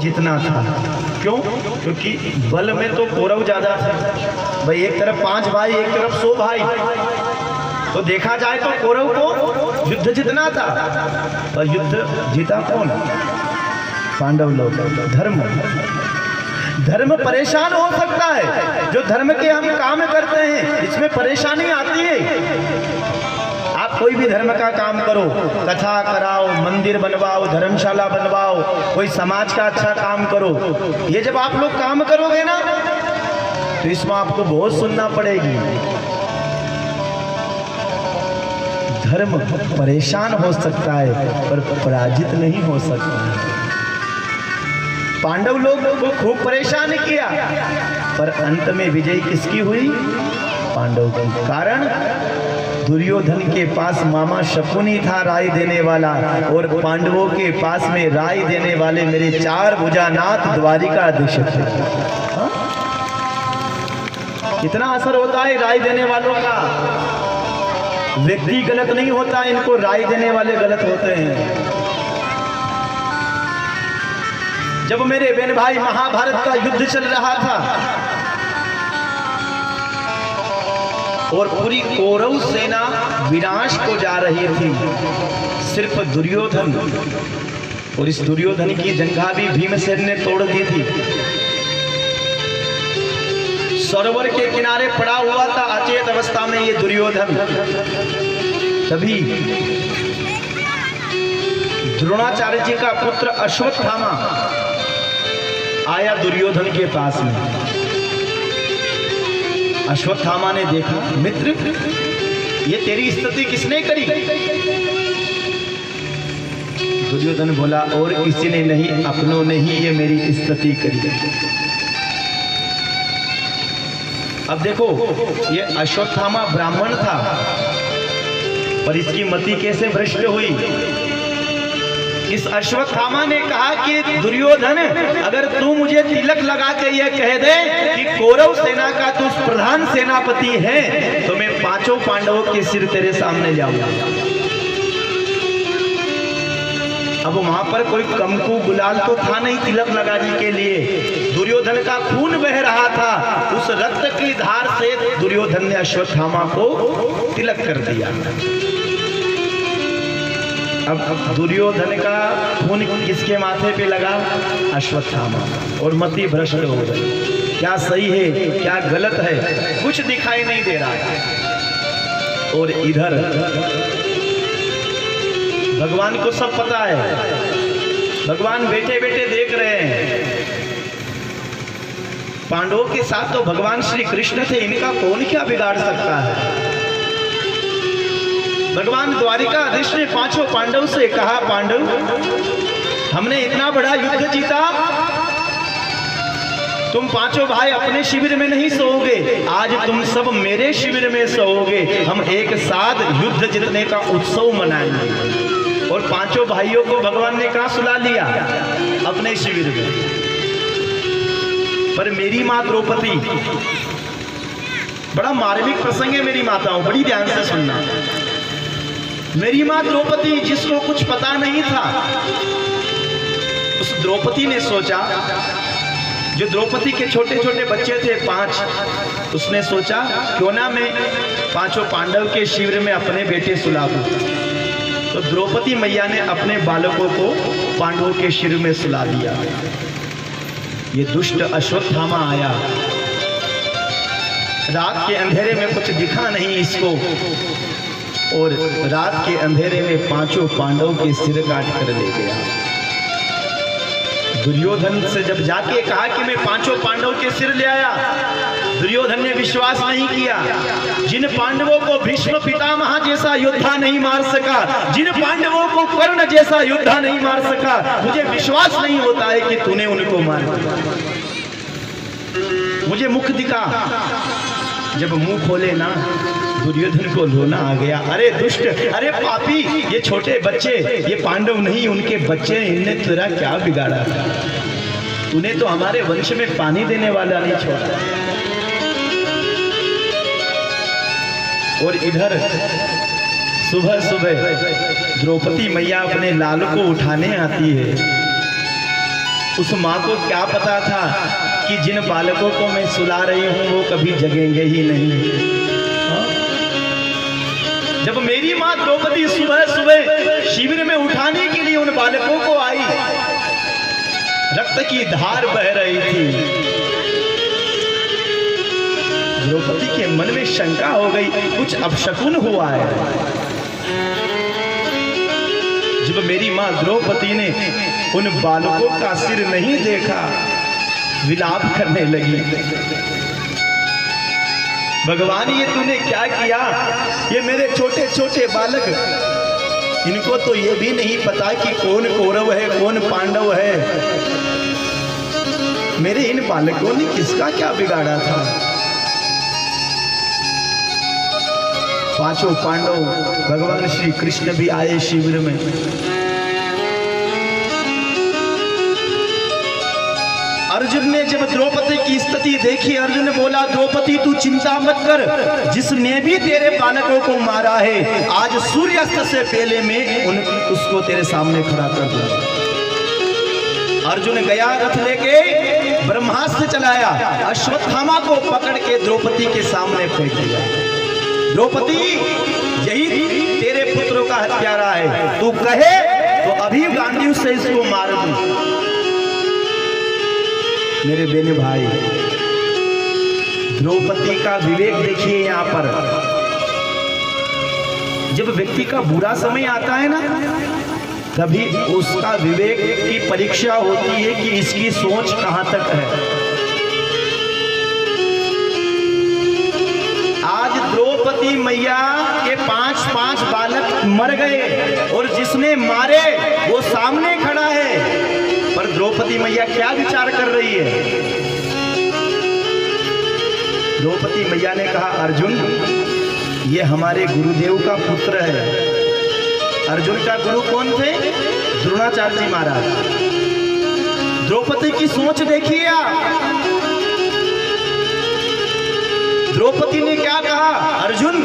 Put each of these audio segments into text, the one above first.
जितना था। क्यों? क्योंकि बल में तो कौरव ज्यादा था भाई, एक तरफ 5 भाई, एक तरफ 100 भाई, तो देखा जाए तो कौरव को युद्ध जितना था, पर युद्ध जीता कौन? पांडव लोग। धर्म परेशान हो सकता है, जो धर्म के हम काम करते हैं इसमें परेशानी आती है। आप कोई भी धर्म का काम करो, कथा कराओ, मंदिर बनवाओ, धर्मशाला बनवाओ, कोई समाज का अच्छा काम करो, ये जब आप लोग काम करोगे ना तो इसमें आपको बहुत सुनना पड़ेगी। धर्म परेशान हो सकता है पर पराजित नहीं हो सकता है। पांडव लोग को खूब परेशान किया पर अंत में विजय किसकी हुई? पांडव की। कारण दुर्योधन के पास मामा शकुनी था राय देने वाला, और पांडवों के पास में राय देने वाले मेरे 4 भुजानाथ द्वारिकाधीश थे। कितना असर होता है राय देने वालों का। व्यक्ति गलत नहीं होता, इनको राय देने वाले गलत होते हैं। जब मेरे बहन भाई महाभारत का युद्ध चल रहा था और पूरी कौरव सेना विनाश को जा रही थी, सिर्फ दुर्योधन, और इस दुर्योधन की जंघा भी भीमसेन ने तोड़ दी थी। सरोवर के किनारे पड़ा हुआ था अचेत अवस्था में ये दुर्योधन। तभी द्रोणाचार्य जी का पुत्र अश्वत्थामा आया दुर्योधन के पास में। अश्वत्थामा ने देखा, मित्र ये तेरी स्तुति किसने करी? दुर्योधन बोला, और किसी ने नहीं, अपनों ने ही ये मेरी स्तुति करी। अब देखो, ये अश्वत्थामा ब्राह्मण था पर इसकी मति कैसे भ्रष्ट हुई। इस अश्वत्थामा ने कहा कि दुर्योधन, अगर तू मुझे तिलक लगा के ये कह दे कि कौरव सेना का तू प्रधान सेनापति है तो मैं 5 पांडवों के सिर तेरे सामने जाऊंगा। अब वहां पर कोई कंकु गुलाल तो था नहीं तिलक लगाने के लिए। दुर्योधन का खून बह रहा था, उस रक्त की धार से दुर्योधन ने अश्वत्थामा को तिलक कर दिया। अब दुर्योधन का खून किसके माथे पे लगा? अश्वत्थामा। और मति भ्रष्ट हो गई। क्या सही है क्या गलत है कुछ दिखाई नहीं दे रहा है। और इधर भगवान को सब पता है, भगवान बैठे बैठे देख रहे हैं। पांडवों के साथ तो भगवान श्री कृष्ण थे, इनका कौन क्या बिगाड़ सकता है। भगवान द्वारिकाधीश ने 5 पांडव से कहा, पांडव हमने इतना बड़ा युद्ध जीता, तुम 5 भाई अपने शिविर में नहीं सोओगे, आज तुम सब मेरे शिविर में सोओगे। हम एक साथ युद्ध जीतने का उत्सव मनाएंगे। और 5 भाइयों को भगवान ने कहा सुला लिया अपने शिविर में। पर मेरी मां द्रौपदी, बड़ा मार्मिक प्रसंग है मेरी माताओं, बड़ी ध्यान से सुनना। मेरी मां द्रौपदी जिसको कुछ पता नहीं था, उस द्रौपदी ने सोचा, जो द्रौपदी के छोटे छोटे बच्चे थे 5, उसने सोचा क्यों ना मैं 5 पांडव के शिविर में अपने बेटे सुला दूं। तो द्रौपदी मैया ने अपने बालकों को पांडवों के शिविर में सुला दिया। ये दुष्ट अश्वत्थामा आया, रात के अंधेरे में कुछ दिखा नहीं इसको, और रात के अंधेरे में 5 पांडव के सिर काट कर ले गया। दुर्योधन से जब जाके कहा कि मैं 5 पांडव के सिर ले आया, दुर्योधन ने विश्वास नहीं किया। जिन पांडवों को भीष्म पितामह जैसा योद्धा नहीं मार सका, जिन पांडवों को कर्ण जैसा योद्धा नहीं मार सका, मुझे विश्वास नहीं होता है कि तूने उनको मार दिया। मुझे मुख दिखा। जब मुंह खोले ना, दुर्योधन को रोना आ गया। अरे दुष्ट, अरे पापी, ये छोटे बच्चे, ये पांडव नहीं उनके बच्चे, इनने तेरा क्या बिगाड़ा था? तूने तो हमारे वंश में पानी देने वाला नहीं छोड़ा। और इधर सुबह सुबह द्रौपदी मैया अपने लाल को उठाने आती है। उस माँ को क्या पता था कि जिन बालकों को मैं सुला रही हूं वो कभी जगेंगे ही नहीं। जब मेरी माँ द्रौपदी सुबह सुबह शिविर में उठाने के लिए उन बालकों को आई, रक्त की धार बह रही थी, द्रौपदी के मन में शंका हो गई, कुछ अपशकुन हुआ है। जब मेरी मां द्रौपदी ने उन बालकों का सिर नहीं देखा, विलाप करने लगी, भगवान ये तूने क्या किया? ये मेरे छोटे छोटे बालक, इनको तो ये भी नहीं पता कि कौन कौरव है कौन पांडव है। मेरे इन बालकों ने किसका क्या बिगाड़ा था? पांचों पांडव, भगवान श्री कृष्ण भी आए शिविर में। अर्जुन ने जब द्रौपदी की स्थिति देखी, अर्जुन ने बोला, द्रौपदी तू चिंता मत कर, जिसने भी तेरे बालकों को मारा है आज सूर्यास्त से पहले में उसको तेरे सामने खड़ा कर दूंगा। अर्जुन गया, रथ लेके ब्रह्मास्त्र चलाया, अश्वत्थामा को पकड़ के द्रौपदी के सामने फेंक दिया। द्रौपदी यही तेरे पुत्रों का हत्यारा है, तू कहे तो अभी गांधी से इसको मार दूं। मेरे बेने भाई, द्रौपदी का विवेक देखिए यहाँ पर। जब व्यक्ति का बुरा समय आता है ना, तभी उसका विवेक की परीक्षा होती है कि इसकी सोच कहां तक है। आज द्रौपदी मैया के 5 बालक मर गए और जिसने मारे वो सामने खड़ा है, पर द्रौपदी मैया क्या विचार कर रही है? द्रौपदी मैया ने कहा, अर्जुन ये हमारे गुरुदेव का पुत्र है। अर्जुन का गुरु कौन थे? द्रोणाचार्य जी महाराज। द्रौपदी की सोच देखिए आप। द्रौपदी ने क्या कहा? अर्जुन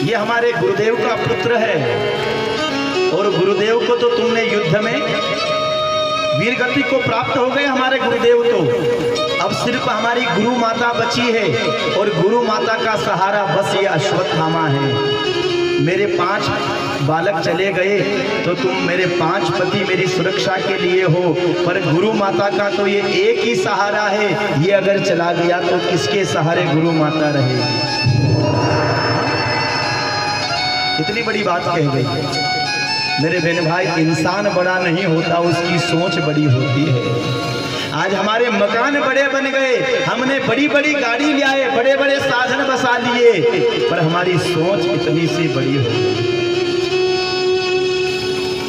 ये हमारे गुरुदेव का पुत्र है, और गुरुदेव को तो तुमने युद्ध में वीर गति को प्राप्त हो गए हमारे गुरुदेव तो। अब सिर्फ हमारी गुरु माता बची है, और गुरु माता का सहारा बस ये अश्वत्थामा है। मेरे 5 बालक चले गए तो तुम मेरे 5 पति मेरी सुरक्षा के लिए हो, पर गुरु माता का तो ये एक ही सहारा है, ये अगर चला गया तो किसके सहारे गुरु माता रहेगी? इतनी बड़ी बात कह गई। मेरे बहन भाई, इंसान बड़ा नहीं होता, उसकी सोच बड़ी होती है। आज हमारे मकान बड़े बन गए, हमने बड़ी बड़ी गाड़ी ले आए, बड़े बड़े साधन बसा लिए, पर हमारी सोच इतनी सी बड़ी हो गई।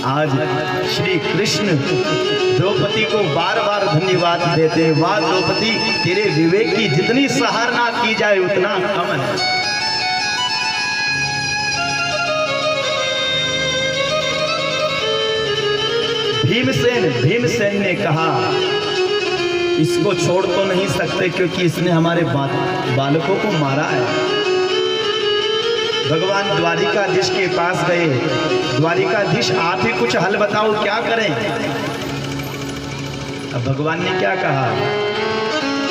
आज श्री कृष्ण द्रौपदी को बार बार धन्यवाद देते हैं। वाह द्रौपदी, तेरे विवेक की जितनी सराहना की जाए उतना कम है। भीमसेन ने कहा, इसको छोड़ तो नहीं सकते क्योंकि इसने हमारे बालकों को मारा है। भगवान द्वारिकाधीश के पास गए, द्वारिकाधीश आप ही कुछ हल बताओ, क्या करें? अब भगवान ने क्या कहा?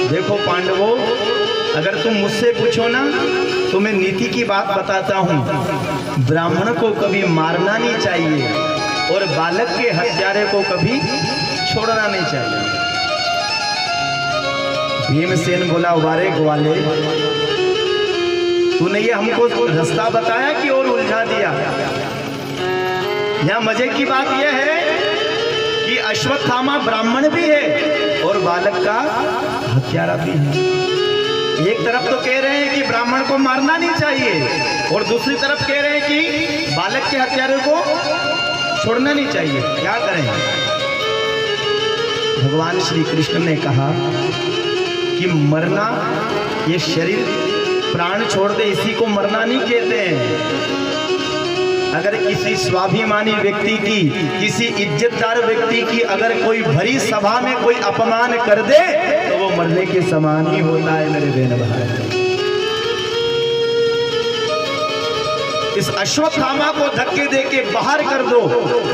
देखो पांडवों, अगर तुम मुझसे पूछो ना तो मैं नीति की बात बताता हूं। ब्राह्मण को कभी मारना नहीं चाहिए और बालक के हत्यारे को कभी छोड़ना नहीं चाहिए। भीमसेन बोला, वारे ग्वाले, तूने ये हमको रास्ता बताया कि और उलझा दिया। यहाँ मजे की बात यह है कि अश्वत्थामा ब्राह्मण भी है और बालक का हत्यारा भी है। एक तरफ तो कह रहे हैं कि ब्राह्मण को मारना नहीं चाहिए और दूसरी तरफ कह रहे हैं कि बालक के हत्यारे को छोड़ना नहीं चाहिए। क्या करें? भगवान श्री कृष्ण ने कहा कि मरना, ये शरीर प्राण छोड़ दे, इसी को मरना नहीं कहते हैं। अगर किसी स्वाभिमानी व्यक्ति की, किसी इज्जतदार व्यक्ति की अगर कोई भरी सभा में कोई अपमान कर दे तो वो मरने के समान ही होता है। मेरे बहन भाई, इस अश्वत्थामा को धक्के दे के बाहर कर दो,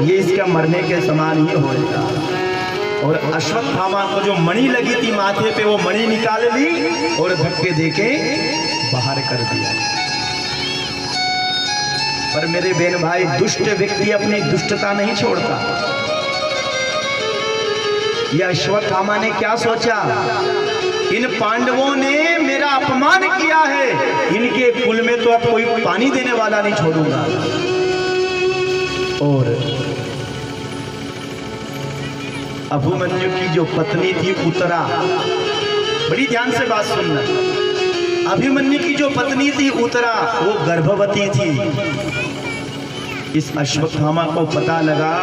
ये इसका मरने के समान ही होगा। और अश्वत्थामा को जो मणि लगी थी माथे पे, वो मणि निकाल ली और धक्के देके बाहर कर दिया। पर मेरे बहन भाई, दुष्ट व्यक्ति अपनी दुष्टता नहीं छोड़ता। यह अश्वत्थामा ने क्या सोचा, इन पांडवों ने मेरा अपमान किया है, इनके कुल में तो अब कोई पानी देने वाला नहीं छोड़ूंगा। और अभिमन्यु की जो पत्नी थी उत्तरा, बड़ी ध्यान से बात सुनना, अभिमन्यु की जो पत्नी थी उत्तरा, वो गर्भवती थी। इस अश्वत्थामा को पता लगा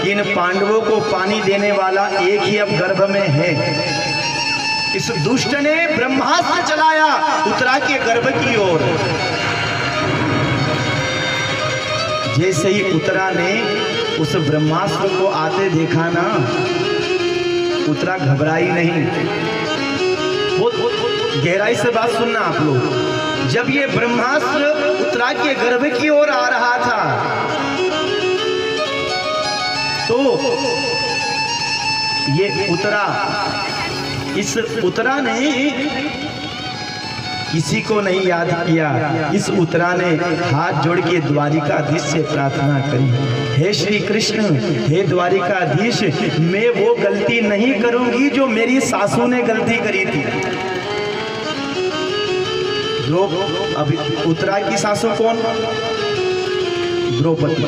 कि इन पांडवों को पानी देने वाला एक ही अब गर्भ में है। इस दुष्ट ने ब्रह्मास्त्र चलाया उत्तरा के गर्भ की ओर। जैसे ही उत्तरा ने उस ब्रह्मास्त्र को आते देखा ना, उत्तरा घबराई नहीं। बहुत गहराई से बात सुनना आप लोग। जब ये ब्रह्मास्त्र उत्तरा के गर्भ की ओर आ रहा था, तो ये उत्तरा, इस उत्तरा ने किसी को नहीं याद किया। इस उत्तरा ने हाथ जोड़ के द्वारिकाधीश से प्रार्थना करी, हे श्री कृष्ण, हे द्वारिकाधीश, मैं वो गलती नहीं करूंगी जो मेरी सासू ने गलती करी थी। लोग, अभी उत्तरा की सासू कौन? द्रौपदी।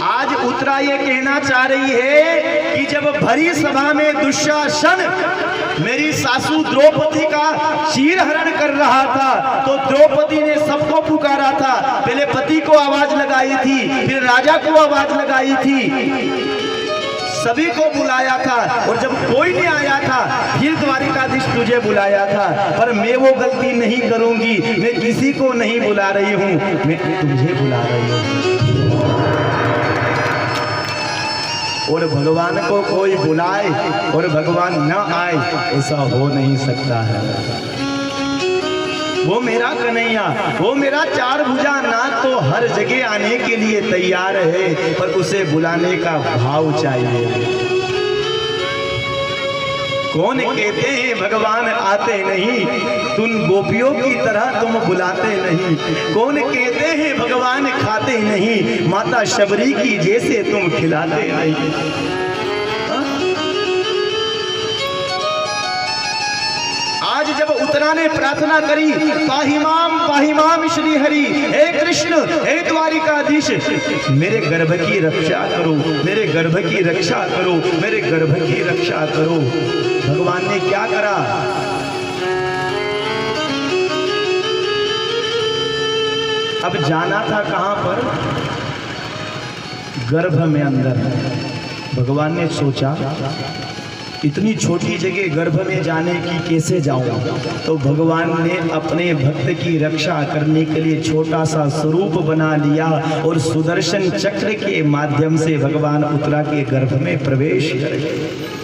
आज उत्तरा ये कहना चाह रही है कि जब भरी सभा में दुशासन मेरी सासू द्रौपदी का चीरहरण कर रहा था, तो द्रौपदी ने सबको पुकारा था। पहले पति को आवाज लगाई थी, फिर राजा को आवाज लगाई थी, सभी को बुलाया था, और जब कोई नहीं आया था फिर द्वारिकाधीश तुझे बुलाया था। पर मैं वो गलती नहीं करूंगी, मैं किसी को नहीं बुला रही हूँ, मैं तुझे बुला रही हूँ। और भगवान को कोई बुलाए और भगवान न आए, ऐसा हो नहीं सकता है। वो मेरा कन्हैया, वो मेरा चार भुजा नाथ तो हर जगह आने के लिए तैयार है, पर उसे बुलाने का भाव चाहिए। कौन कहते हैं भगवान आते नहीं, तुम गोपियों की तरह तुम बुलाते नहीं। कौन कहते हैं भगवान खाते नहीं, माता शबरी की जैसे तुम खिलाते नहीं। आज जब उत्तरा ने प्रार्थना करी, पाहिमाम श्री हरि, हे कृष्ण, हे द्वारिकाधीश, मेरे गर्भ की रक्षा करो, मेरे गर्भ की रक्षा करो, मेरे गर्भ की रक्षा करो। भगवान ने क्या करा? अब जाना था कहां पर? गर्भ में अंदर। भगवान ने सोचा इतनी छोटी जगह गर्भ में जाने की कैसे जाऊं, तो भगवान ने अपने भक्त की रक्षा करने के लिए छोटा सा स्वरूप बना लिया और सुदर्शन चक्र के माध्यम से भगवान उत्तरा के गर्भ में प्रवेश कर गए।